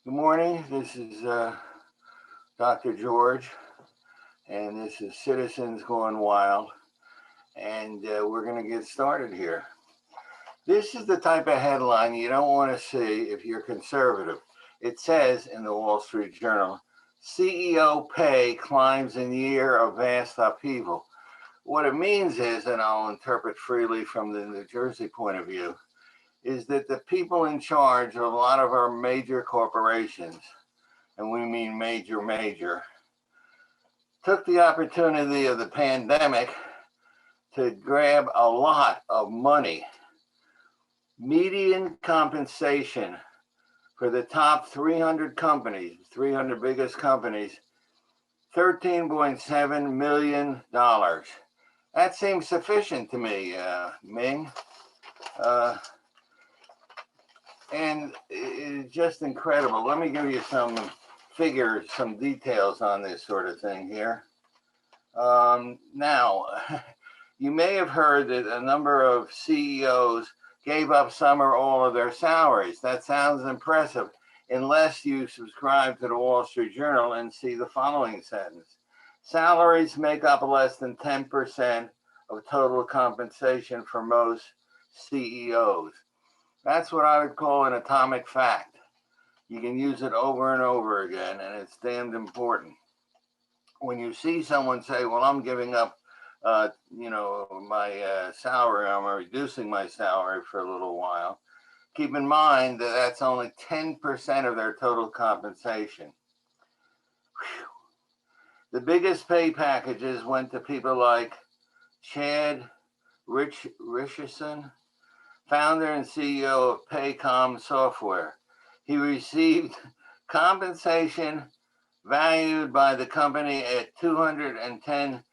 Good morning. This is Dr. George, and this is Citizens Going Wild, and we're going to get started here. This is the type of headline you don't want to see if you're conservative. It says in the Wall Street Journal, CEO pay climbs in year of vast upheaval. What it means is, and I'll interpret freely from the New Jersey point of view, is that the people in charge of a lot of our major corporations, and we mean major, took the opportunity of the pandemic to grab a lot of money. Median compensation for the top 300 companies, 300 biggest companies, $13.7 million. That seems sufficient to me, Ming. And it's just incredible. Let me give you some figures, some details on this sort of thing here. Now, you may have heard that a number of CEOs gave up some or all of their salaries. That sounds impressive, unless you subscribe to the Wall Street Journal and see the following sentence. Salaries make up less than 10% of total compensation for most CEOs. That's what I would call an atomic fact. You can use it over and over again, and it's damned important. When you see someone say, well, I'm giving up, my salary, I'm reducing my salary for a little while, keep in mind that that's only 10% of their total compensation. Whew. The biggest pay packages went to people like Chad Richardson, founder and CEO of Paycom Software. He received compensation valued by the company at $210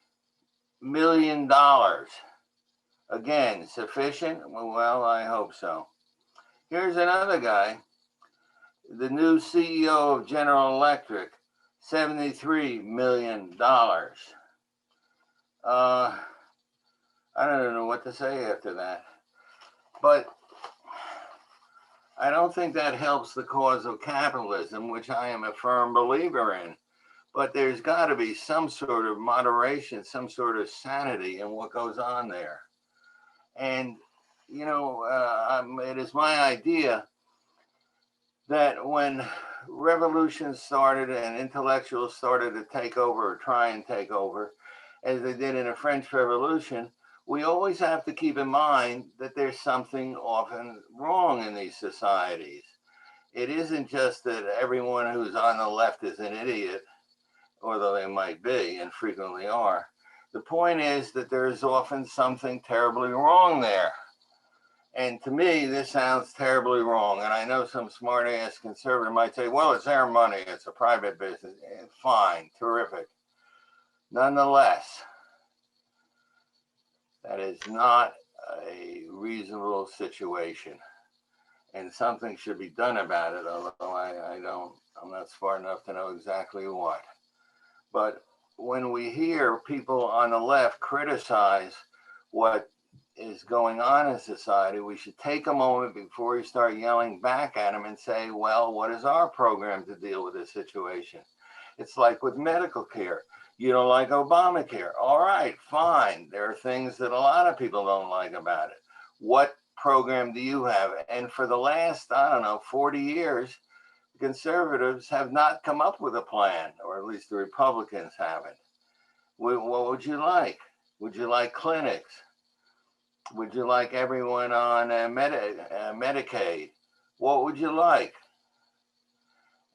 million. Again, sufficient? Well, I hope so. Here's another guy, the new CEO of General Electric, $73 million. I don't know what to say after that. But I don't think that helps the cause of capitalism, which I am a firm believer in. But there's got to be some sort of moderation, some sort of sanity in what goes on there. And, it is my idea that when revolutions started and intellectuals started to take over or try and take over, as they did in the French Revolution, we always have to keep in mind that there's something often wrong in these societies. It isn't just that everyone who's on the left is an idiot, although they might be and frequently are. The point is that there is often something terribly wrong there. And to me, this sounds terribly wrong. And I know some smart-ass conservative might say, well, it's their money, it's a private business. Fine, terrific. Nonetheless, that is not a reasonable situation, and something should be done about it, although I'm not smart enough to know exactly what. But when we hear people on the left criticize what is going on in society, we should take a moment before we start yelling back at them and say, well, what is our program to deal with this situation? It's like with medical care. You don't like Obamacare. All right, fine. There are things that a lot of people don't like about it. What program do you have? And for the last, 40 years, conservatives have not come up with a plan, or at least the Republicans haven't. What would you like? Would you like clinics? Would you like everyone on Medicaid? What would you like?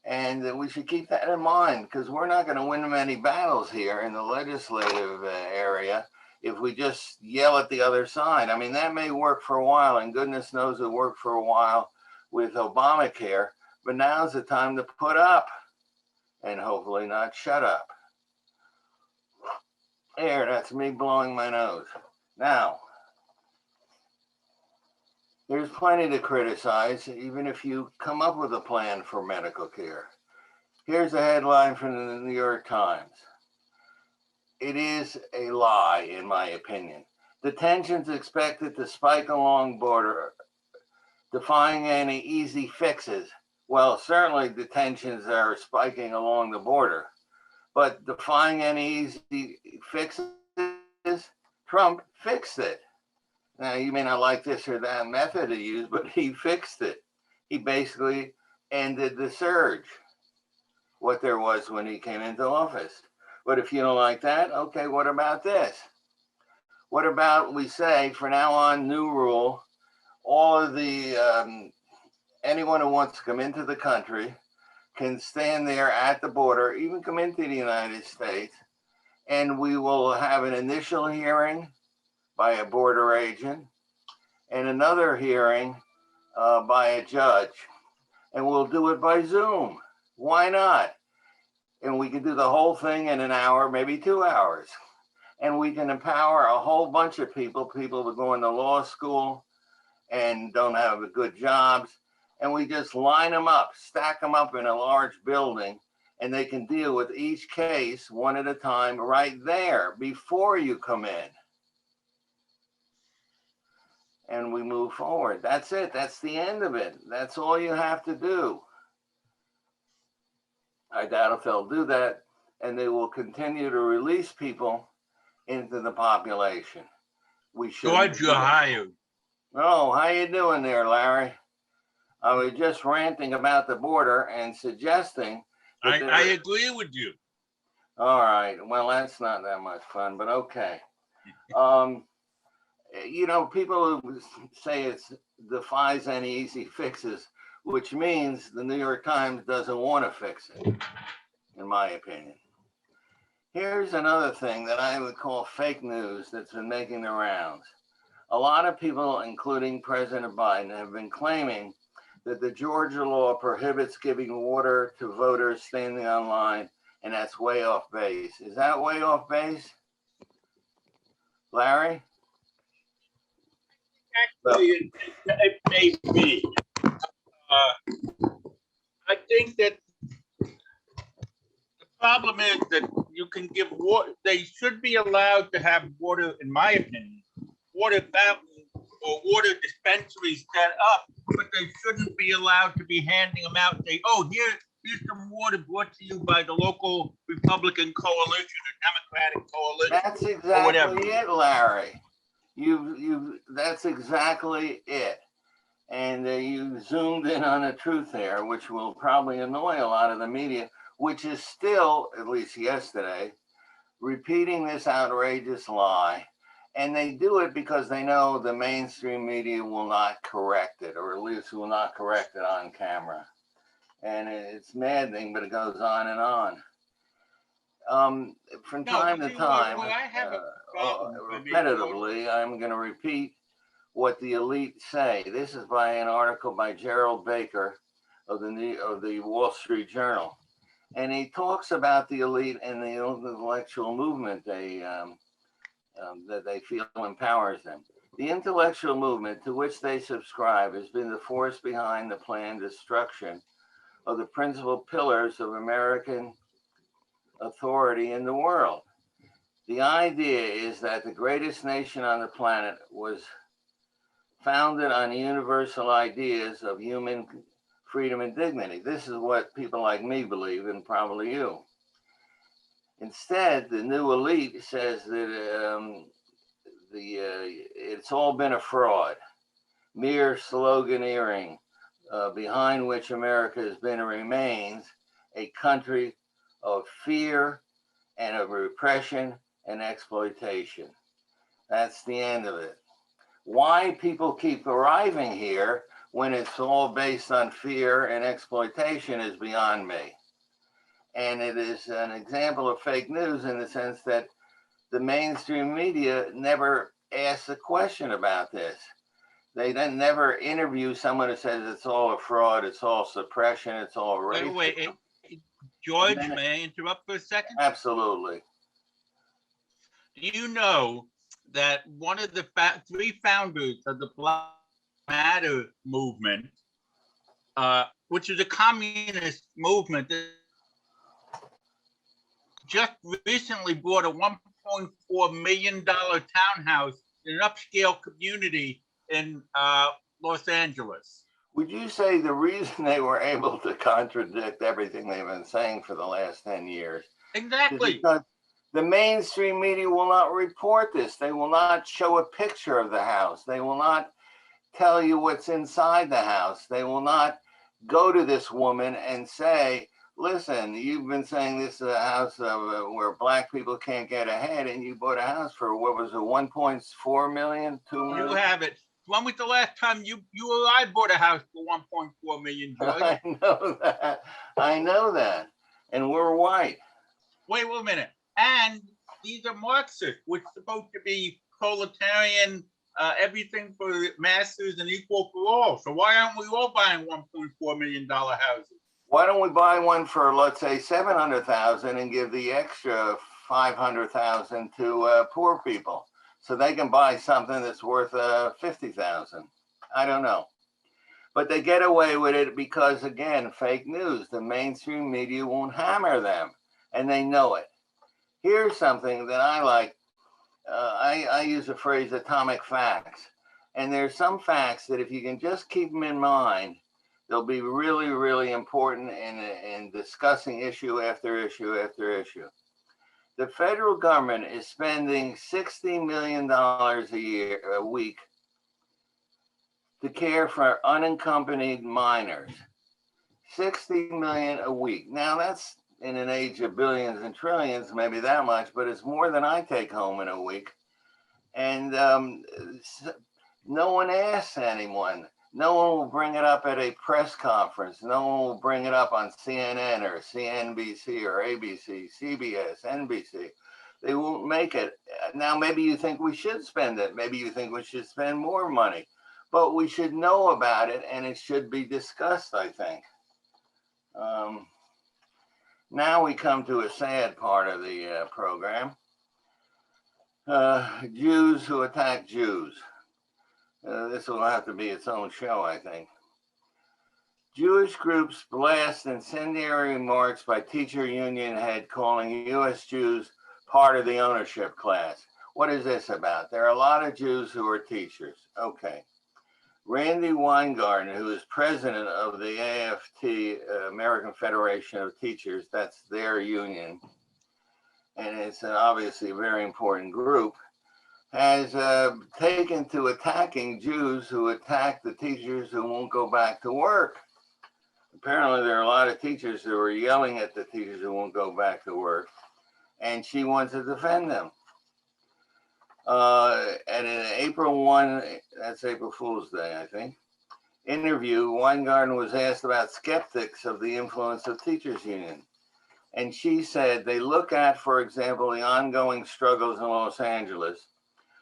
And we should keep that in mind, because we're not going to win many battles here in the legislative area if we just yell at the other side. I mean, that may work for a while, and goodness knows it worked for a while with Obamacare, but now's the time to put up and hopefully not shut up. There, that's me blowing my nose. Now, there's plenty to criticize, even if you come up with a plan for medical care. Here's a headline from the New York Times. It is a lie, in my opinion. The tensions expected to spike along border, defying any easy fixes, Well, certainly the tensions are spiking along the border, but defying any easy fixes, Trump fixed it. Now, you may not like this or that method he used, but he fixed it. He basically ended the surge, what there was when he came into office. But if you don't like that, okay, what about this? What about we say, for now on, new rule, all of the, anyone who wants to come into the country can stand there at the border, even come into the United States, and we will have an initial hearing by a border agent and another hearing by a judge, and we'll do it by Zoom. Why not? And we can do the whole thing in an hour, maybe 2 hours. And we can empower a whole bunch of people that are going to law school and don't have good jobs. And we just line them up, stack them up in a large building, and they can deal with each case one at a time right there before you come in. And we move forward. That's it. That's the end of it. That's all you have to do. I doubt if they'll do that, and they will continue to release people into the population. We should. George, you're hired. Oh, how you doing there, Larry? I was just ranting about the border and suggesting. I agree with you. All right. Well, that's not that much fun, but okay. You know, people who say it defies any easy fixes, which means the New York Times doesn't want to fix it, in my opinion. Here's another thing that I would call fake news that's been making the rounds. A lot of people, including President Biden, have been claiming that the Georgia law prohibits giving water to voters standing online, and that's way off base. Is that way off base, Larry? Actually, it may be. I think that the problem is that you can give water. They should be allowed to have water, in my opinion, water fountains or water dispensaries set up, but they shouldn't be allowed to be handing them out and say, oh, here's some water brought to you by the local Republican coalition or Democratic coalition. That's exactly it, Larry. That's exactly it. And you zoomed in on the truth there, which will probably annoy a lot of the media, which is still, at least yesterday, repeating this outrageous lie. And they do it because they know the mainstream media will not correct it, or at least will not correct it on camera. And it's maddening, but it goes on and on. From time to time, repetitively, I'm going to repeat what the elite say. This is by an article by Gerald Baker of the Wall Street Journal. And he talks about the elite and the intellectual movement that they feel empowers them. The intellectual movement to which they subscribe has been the force behind the planned destruction of the principal pillars of American authority in the world. The idea is that the greatest nation on the planet was founded on universal ideas of human freedom and dignity. This is what people like me believe, and probably you. Instead, the new elite says that it's all been a fraud, mere sloganeering, behind which America has been and remains a country of fear and of repression and exploitation. That's the end of it. Why people keep arriving here when it's all based on fear and exploitation is beyond me. And it is an example of fake news in the sense that the mainstream media never asks a question about this. They then never interview someone who says it's all a fraud, it's all suppression, it's all racism. Wait. George, may I interrupt for a second? Absolutely. Do you know that one of the three founders of the Black Matter movement, which is a communist movement, that just recently bought a $1.4 million townhouse in an upscale community in Los Angeles? would you say the reason they were able to contradict everything they've been saying for the last 10 years is Exactly. because the mainstream media will not report this? They will not show a picture of the house. They will not tell you what's inside the house. They will not go to this woman and say, listen, you've been saying this is a house where black people can't get ahead, and you bought a house for, what was it, 1.4 million, 2 You million? have it. When was the last time you or I bought a house for 1.4 million, George? I know that. I know that. And we're white. Wait a minute. And these are Marxists, which are supposed to be proletarian, everything for the masses and equal for all. So why aren't we all buying $1.4 million houses? Why don't we buy one for, let's say, 700,000 and give the extra 500,000 to poor people so they can buy something that's worth 50,000? I don't know. But they get away with it because, again, fake news. The mainstream media won't hammer them, and they know it. Here's something that I like. I use the phrase atomic facts. And there's some facts that if you can just keep them in mind, they'll be really, really important in discussing issue after issue after issue. The federal government is spending $60 million a week to care for unaccompanied minors. 60 million a week. Now that's in an age of billions and trillions, maybe that much, but it's more than I take home in a week. And no one asks anyone. No one will bring it up at a press conference. No one will bring it up on CNN or CNBC or ABC, CBS, NBC. They won't make it. Now, maybe you think we should spend it. Maybe you think we should spend more money, but we should know about it and it should be discussed, I think. Now we come to a sad part of the program. Jews who attack Jews. This will have to be its own show, I think. Jewish groups blast incendiary remarks by teacher union head calling U.S. Jews part of the ownership class. What is this about? There are a lot of Jews who are teachers. Okay. Randy Weingarten, who is president of the AFT, American Federation of Teachers, that's their union, and it's obviously a very important group, has taken to attacking Jews who attack the teachers who won't go back to work. Apparently, there are a lot of teachers who are yelling at the teachers who won't go back to work, and she wants to defend them. And in April 1, that's April Fool's Day, I think, interview, Weingarten was asked about skeptics of the influence of teachers union. And she said they look at, for example, the ongoing struggles in Los Angeles,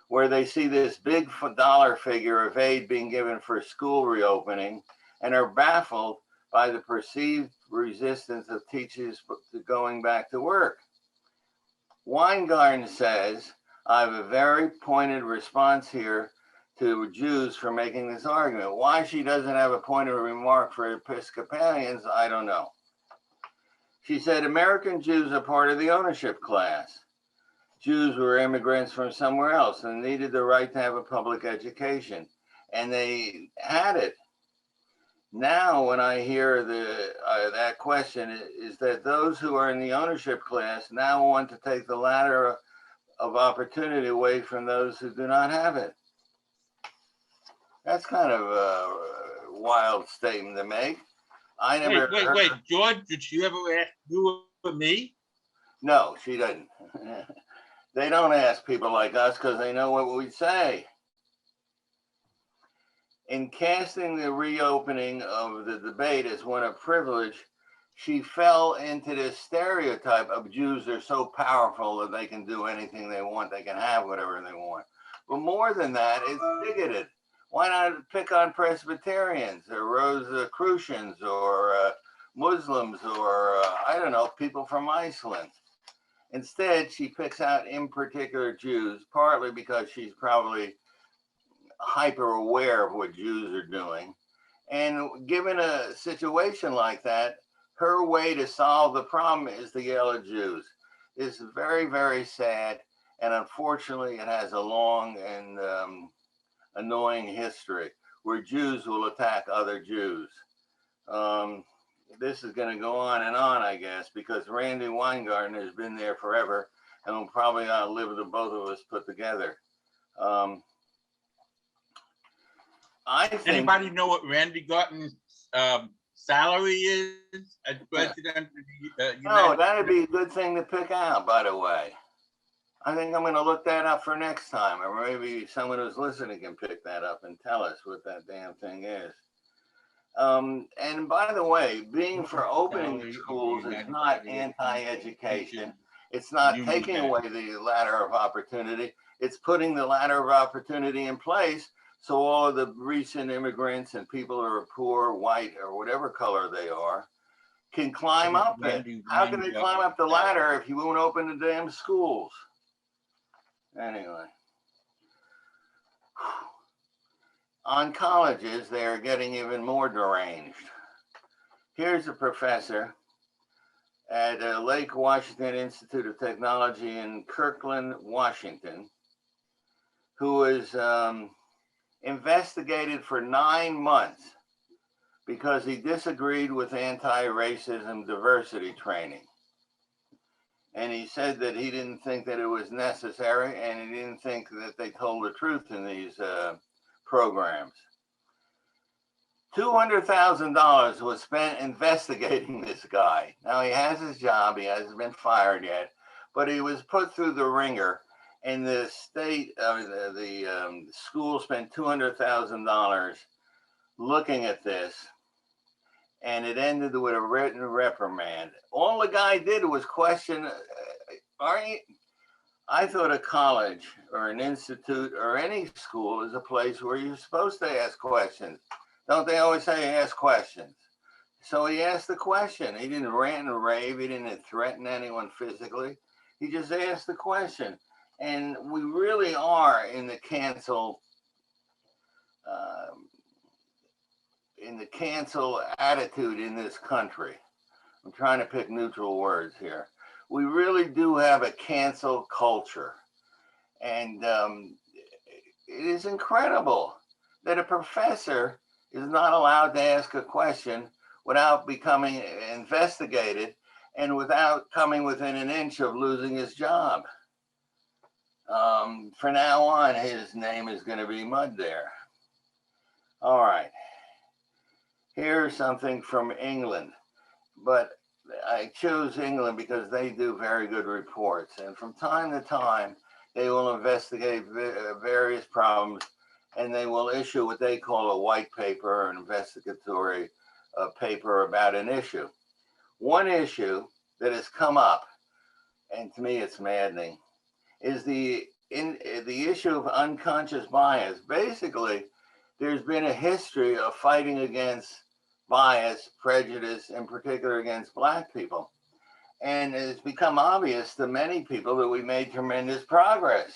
where they see this big dollar figure of aid being given for school reopening and are baffled by the perceived resistance of teachers to going back to work. Weingarten says, I have a very pointed response here to Jews for making this argument. Why she doesn't have a pointed remark for Episcopalians, I don't know. She said, American Jews are part of the ownership class. Jews were immigrants from somewhere else and needed the right to have a public education. And they had it. Now, when I hear that question, is that those who are in the ownership class now want to take the ladder of opportunity away from those who do not have it. That's kind of a wild statement to make. I never Wait, George, did she ever ask you or me? No, she doesn't. They don't ask people like us because they know what we say. In casting the reopening of the debate as one of privilege, she fell into this stereotype of Jews are so powerful that they can do anything they want, they can have whatever they want. But more than that, it's bigoted. Why not pick on Presbyterians or Rosicrucians or Muslims or, I don't know, people from Iceland? Instead, she picks out in particular Jews, partly because she's probably hyper aware of what Jews are doing. And given a situation like that, her way to solve the problem is to yell at Jews. It's very, very sad. And unfortunately, it has a long and annoying history. where Jews will attack other Jews. This is going to go on and on, I guess, because Randy Weingarten has been there forever and will probably outlive the both of us put together. I think. Anybody know what Randy Garten's salary is as president of the No, that'd be a good thing to pick out, by the way. I think I'm going to look that up for next time, or maybe someone who's listening can pick that up and tell us what that damn thing is. And by the way, being for opening schools is not anti-education. It's not taking away the ladder of opportunity. It's putting the ladder of opportunity in place so all of the recent immigrants and people who are poor, white, or whatever color they are can climb up it. How can they climb up the ladder if you won't open the damn schools? Anyway. On colleges, they are getting even more deranged. Here's a professor at Lake Washington Institute of Technology in Kirkland, Washington, who was investigated for 9 months because he disagreed with anti-racism diversity training. And he said that he didn't think that it was necessary, and he didn't think that they told the truth in these programs. $200,000 was spent investigating this guy. Now he has his job, he hasn't been fired yet, but he was put through the ringer, and the state, the school spent $200,000 looking at this, and it ended with a written reprimand. All the guy did was question, I thought a college or an institute or any school is a place where you're supposed to ask questions. Don't they always say ask questions? So he asked the question. He didn't rant and rave. He didn't threaten anyone physically. He just asked the question. And we really are in the cancel attitude in this country. I'm trying to pick neutral words here. We really do have a cancel culture. And it is incredible that a professor is not allowed to ask a question without becoming investigated and without coming within an inch of losing his job. For now on, his name is going to be mud there. All right. Here's something from England, but I chose England because they do very good reports, and from time to time they will investigate various problems, and they will issue what they call a white paper, an investigatory paper about an issue. One issue that has come up, and to me it's maddening, is the issue of unconscious bias. Basically, there's been a history of fighting against bias, prejudice, in particular against Black people. And it's become obvious to many people that we made tremendous progress.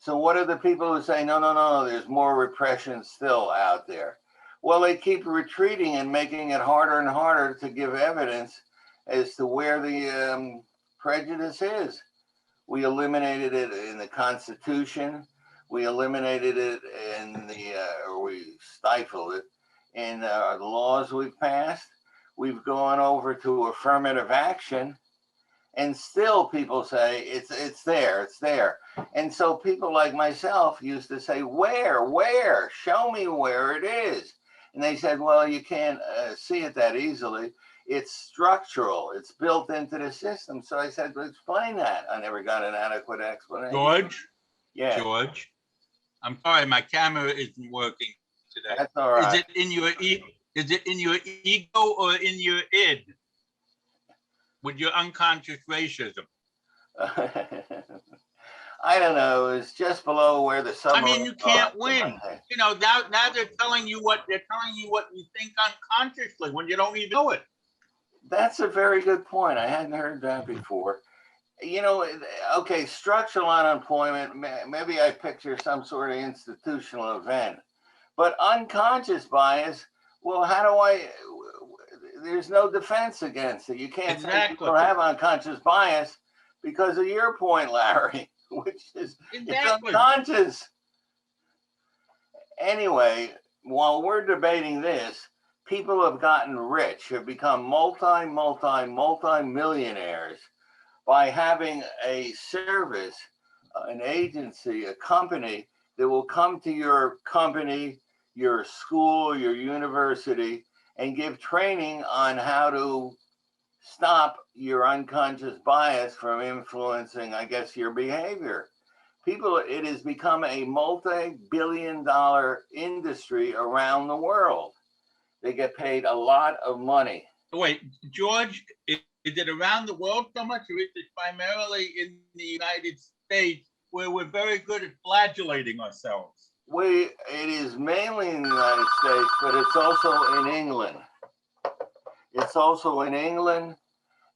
So what are the people who say, no, there's more repression still out there? Well, they keep retreating and making it harder and harder to give evidence as to where the prejudice is. We eliminated it in the Constitution. We eliminated it in or we stifled it in the laws we've passed. We've gone over to affirmative action, and still people say it's there. And so people like myself used to say, where? Show me where it is. And they said, well, you can't see it that easily. It's structural. It's built into the system. So I said, well, explain that. I never got an adequate explanation. George? Yeah. George? I'm sorry, my camera isn't working today. That's all right. Is it in your ego or in your id? With your unconscious racism? I don't know. It's just below where the summer. I mean, you can't win. You know, now they're telling you what you think unconsciously when you don't even know it. That's a very good point. I hadn't heard that before. You know, okay, structural unemployment, maybe I picture some sort of institutional event, but unconscious bias, well, there's no defense against it. You can't say people have unconscious bias because of your point, Larry, which is it's unconscious. Anyway, while we're debating this, people have gotten rich, have become multi millionaires by having a service, an agency, a company that will come to your company, your school, your university, and give training on how to stop your unconscious bias from influencing, I guess, your behavior. People, it has become a multi-billion-dollar industry around the world. They get paid a lot of money. Wait, George, is it around the world so much, or is it primarily in the United States, where we're very good at flagellating ourselves? It is mainly in the United States, but it's also in England. It's also in England,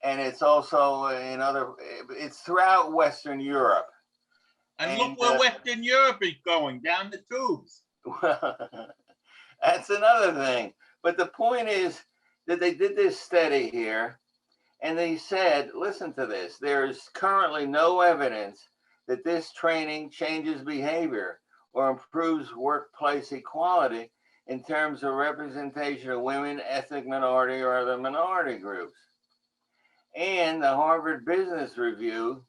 and it's also in it's throughout Western Europe. And look where Western Europe is going, down the tubes. That's another thing. But the point is that they did this study here, and they said, listen to this, there's currently no evidence that this training changes behavior or improves workplace equality in terms of representation of women, ethnic minority, or other minority groups. And the Harvard Business Review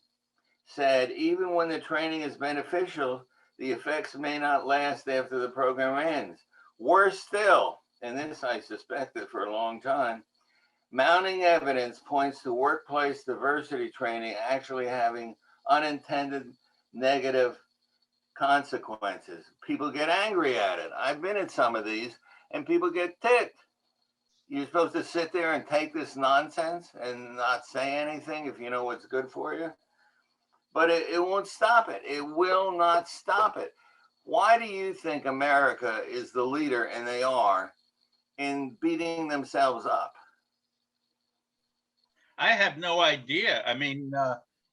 said, even when the training is beneficial, the effects may not last after the program ends. Worse still, and this I suspected for a long time, mounting evidence points to workplace diversity training actually having unintended negative consequences. People get angry at it. I've been at some of these, and people get ticked. You're supposed to sit there and take this nonsense and not say anything if you know what's good for you. But it won't stop it. It will not stop it. Why do you think America is the leader, and they are, in beating themselves up? I have no idea. I mean,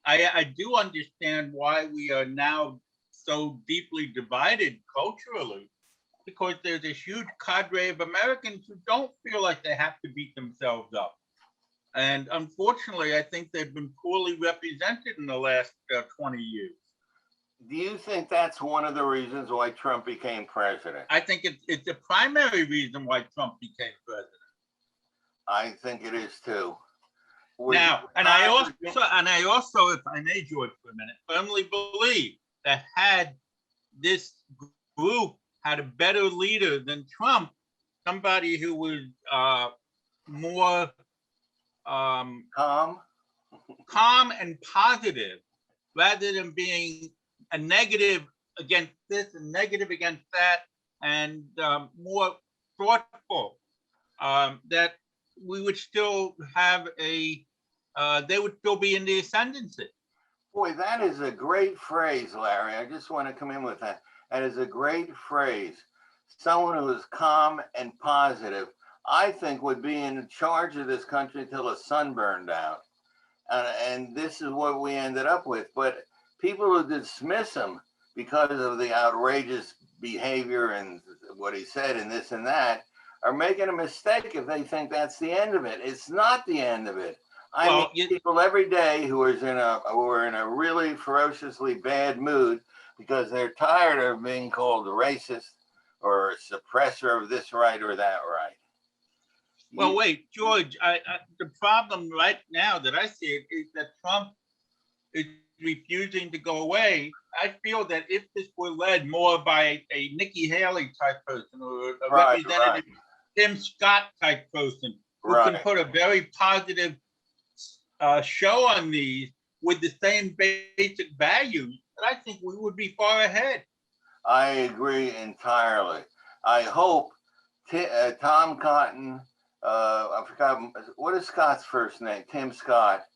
I do understand why we are now so deeply divided culturally, because there's a huge cadre of Americans who don't feel like they have to beat themselves up. And unfortunately, I think they've been poorly represented in the last 20 years. Do you think that's one of the reasons why Trump became president? I think it's a primary reason why Trump became president. I think it is too. Now, and I also, if I may, George, for a minute, firmly believe that had this group had a better leader than Trump, somebody who was more calm and positive, rather than being a negative against this and negative against that, and more thoughtful, that we would still have they would still be in the ascendancy. Boy, that is a great phrase, Larry. I just want to come in with that. That is a great phrase. Someone who is calm and positive, I think, would be in charge of this country until the sun burned out. And this is what we ended up with. But people who dismiss him because of the outrageous behavior and what he said and this and that are making a mistake if they think that's the end of it. It's not the end of it. I meet people every day who are in a really ferociously bad mood because they're tired of being called a racist or a suppressor of this right or that right. Well, wait, George, the problem right now that I see it is that Trump is refusing to go away. I feel that if this were led more by a Nikki Haley type person or a Representative Tim Scott type person who can put a very positive show on these with the same basic values, I think we would be far ahead. I agree entirely. I hope Tom Cotton, I forgot, what is Scott's first name? Tim Scott,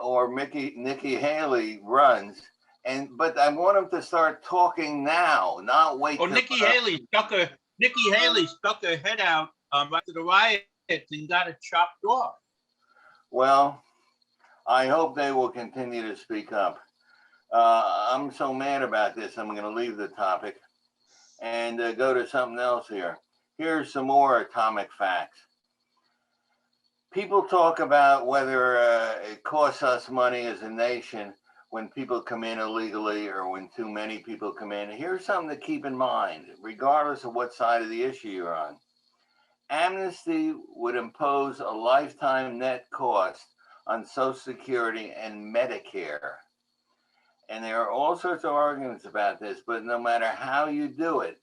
or Nikki Haley runs. But I want him to start talking now, not wait. Well, Nikki Haley stuck her head out after the riots and got it chopped off. Well, I hope they will continue to speak up. I'm so mad about this. I'm going to leave the topic and go to something else here. Here's some more atomic facts. People talk about whether it costs us money as a nation when people come in illegally or when too many people come in. Here's something to keep in mind, regardless of what side of the issue you're on. Amnesty would impose a lifetime net cost on Social Security and Medicare. And there are all sorts of arguments about this, but no matter how you do it,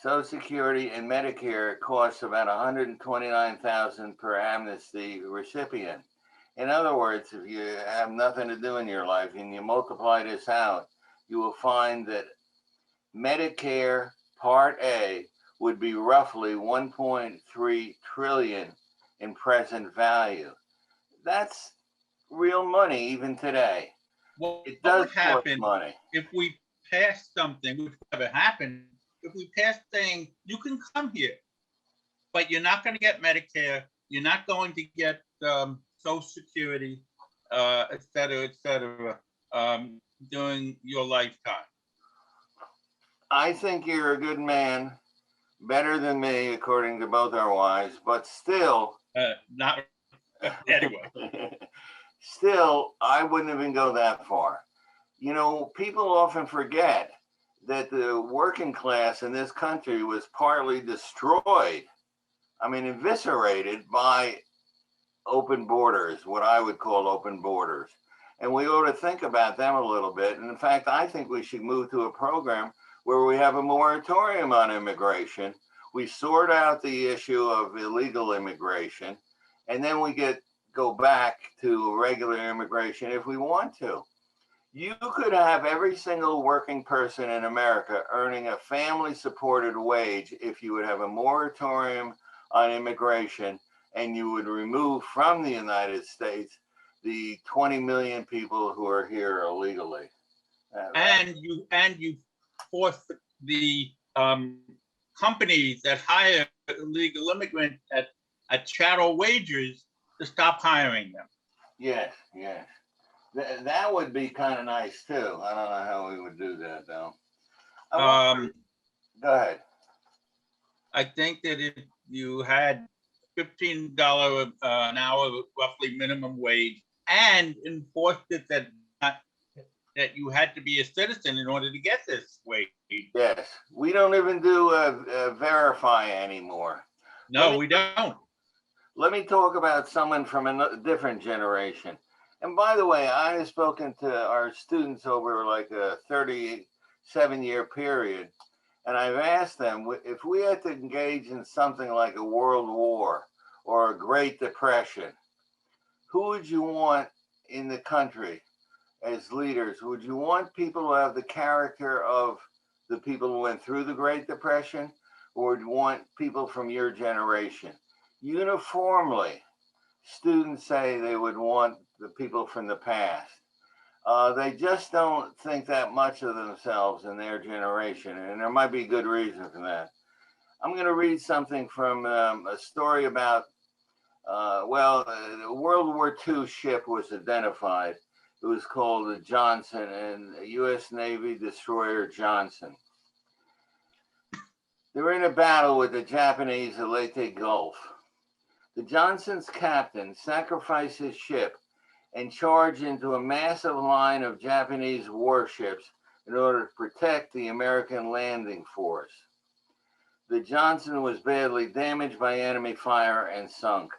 Social Security and Medicare costs about $129,000 per amnesty recipient. In other words, if you have nothing to do in your life and you multiply this out, you will find that Medicare Part A would be roughly 1.3 trillion in present value. That's real money even today. What It does would happen cost money. if we passed something, which never happened, if we passed saying you can come here, but you're not going to get Medicare, you're not going to get Social Security, et cetera, during your lifetime. I think you're a good man, better than me, according to both our wives, but still, Not anyway. still, I wouldn't even go that far. You know, people often forget that the working class in this country was partly destroyed, I mean, eviscerated by open borders, what I would call open borders. And we ought to think about them a little bit. And in fact, I think we should move to a program where we have a moratorium on immigration. We sort out the issue of illegal immigration, and then we go back to regular immigration if we want to. You could have every single working person in America earning a family supported wage if you would have a moratorium on immigration and you would remove from the United States the 20 million people who are here illegally. And you force the companies that hire illegal immigrants at chattel wages to stop hiring them. Yes, yes. That would be kind of nice too. I don't know how we would do that though. Go ahead. I think that if you had $15 an hour, roughly minimum wage, and enforced it that you had to be a citizen in order to get this wage. Yes, we don't even do verify anymore. No, we don't. Let me talk about someone from a different generation. And by the way, I have spoken to our students over like a 37-year period, and I've asked them if we had to engage in something like a world war or a Great Depression, who would you want in the country as leaders? Would you want people who have the character of the people who went through the Great Depression, or would you want people from your generation? Uniformly, students say they would want the people from the past. They just don't think that much of themselves in their generation, and there might be good reason for that. I'm going to read something from a story about, a World War II ship was identified. It was called the Johnson, and U.S. Navy destroyer Johnson. They were in a battle with the Japanese at Leyte Gulf. The Johnson's captain sacrificed his ship and charged into a massive line of Japanese warships in order to protect the American landing force. The Johnson was badly damaged by enemy fire and sunk.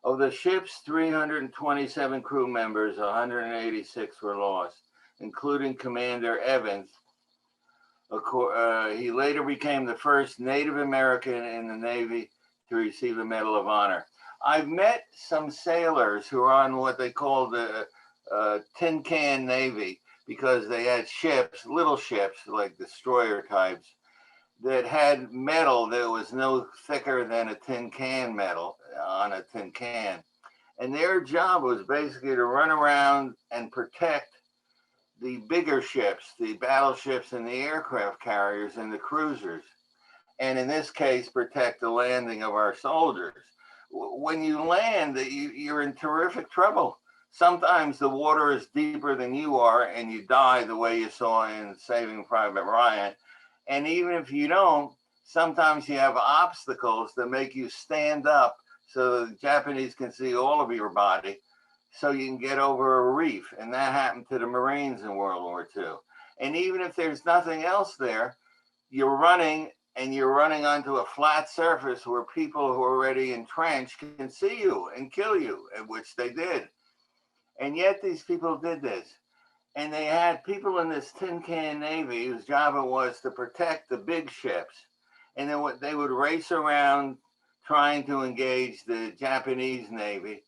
Of the ship's 327 crew members, 186 were lost, including Commander Evans. He later became the first Native American in the Navy to receive a Medal of Honor. I've met some sailors who are on what they call the tin can Navy, because they had ships, little ships like destroyer types, that had metal that was no thicker than a tin can metal on a tin can. And their job was basically to run around and protect the bigger ships, the battleships and the aircraft carriers and the cruisers. And in this case, protect the landing of our soldiers. When you land, you're in terrific trouble. Sometimes the water is deeper than you are and you die the way you saw in Saving Private Ryan. And even if you don't, sometimes you have obstacles that make you stand up so the Japanese can see all of your body. so you can get over a reef. And that happened to the Marines in World War II. And even if there's nothing else there, you're running and you're running onto a flat surface where people who are already entrenched can see you and kill you, which they did. And yet these people did this. And they had people in this tin can navy whose job it was to protect the big ships. And then what they would race around trying to engage the Japanese navy,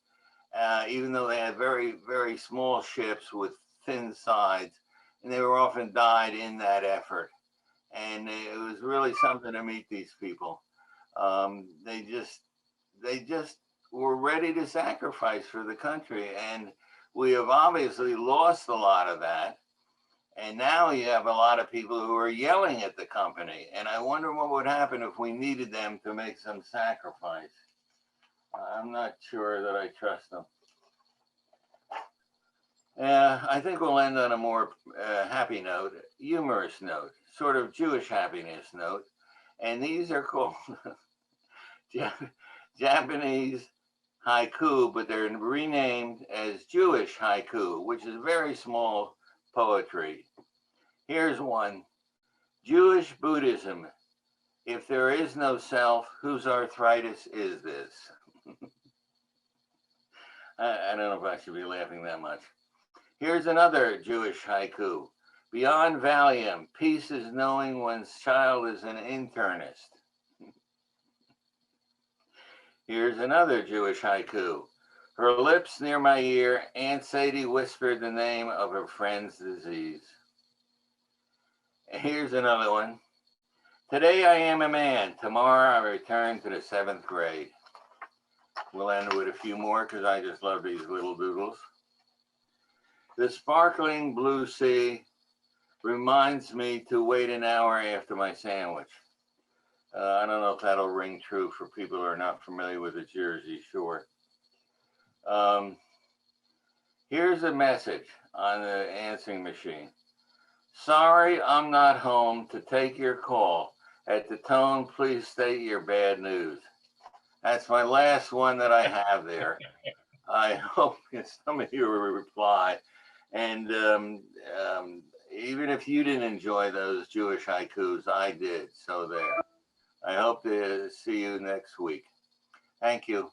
even though they had very, very small ships with thin sides, and they were often died in that effort. And it was really something to meet these people. They just were ready to sacrifice for the country, and we have obviously lost a lot of that. And now you have a lot of people who are yelling at the company. And I wonder what would happen if we needed them to make some sacrifice. I'm not sure that I trust them. I think we'll end on a more happy note, humorous note, sort of Jewish happiness note. And these are called Japanese haiku, but they're renamed as Jewish haiku, which is very small poetry. Here's one. Jewish Buddhism. If there is no self, whose arthritis is this? I don't know if I should be laughing that much. Here's another Jewish haiku. Beyond Valium, peace is knowing one's child is an internist. Here's another Jewish haiku. Her lips near my ear, Aunt Sadie whispered the name of her friend's disease. Here's another one. Today I am a man. Tomorrow I return to the 7th grade. We'll end with a few more because I just love these little doodles. The sparkling blue sea reminds me to wait an hour after my sandwich. I don't know if that'll ring true for people who are not familiar with the Jersey Shore. Here's a message on the answering machine. Sorry, I'm not home to take your call. At the tone, please state your bad news. That's my last one that I have there. I hope some of you will reply. And even if you didn't enjoy those Jewish haikus, I did. So there. I hope to see you next week. Thank you.